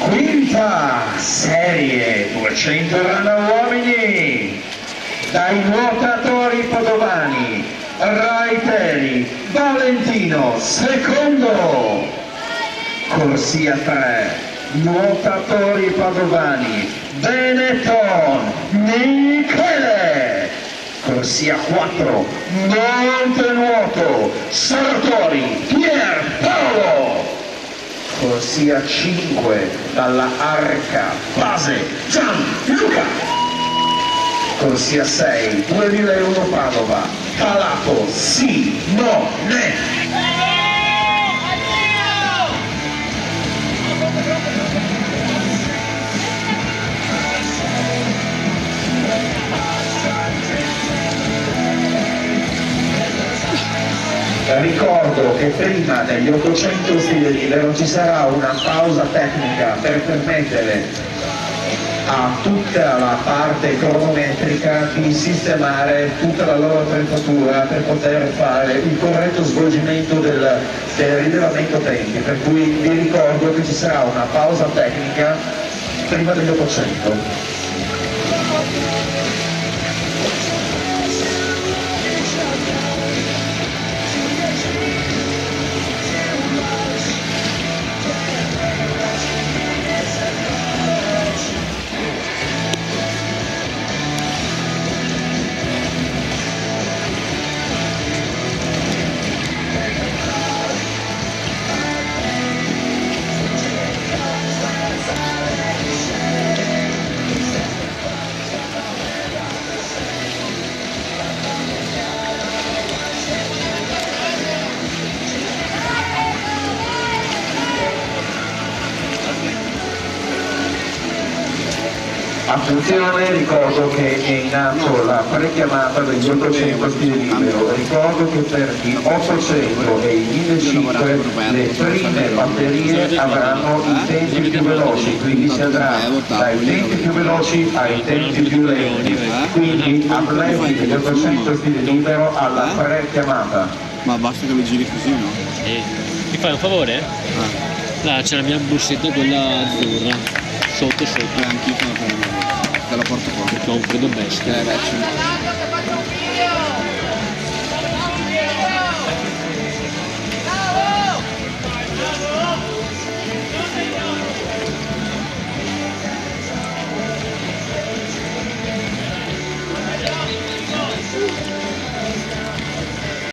Quinta serie 200 rana uomini dai nuotatori padovani Raiteri Valentino secondo, corsia 3 nuotatori padovani Benetton Michele, corsia 4 Montenuoto Sartori Pierpaolo, corsia 5 dalla Arca Base Gianluca, corsia 6 2001 Padova Calato Simone. Ricordo che prima degli 800 stile libero ci sarà una pausa tecnica per permettere a tutta la parte cronometrica di sistemare tutta la loro attrezzatura per poter fare il corretto svolgimento del rilevamento tempi, per cui vi ricordo che ci sarà una pausa tecnica prima degli 800. Attenzione, ricordo che è in atto la prechiamata degli 800 stile libero, ricordo che per gli 800 e i 1500 le prime batterie avranno i tempi più veloci, quindi si andrà dai tempi più veloci ai tempi più lenti, quindi atleti degli 800 stile libero alla prechiamata. Ma basta che lo giri così, no? Ti fai un favore? Là c'è la mia borsetta, quella azzurra, sotto. Anch'io sono per te la porto qua. Perché ho un freddo bestia. Beh,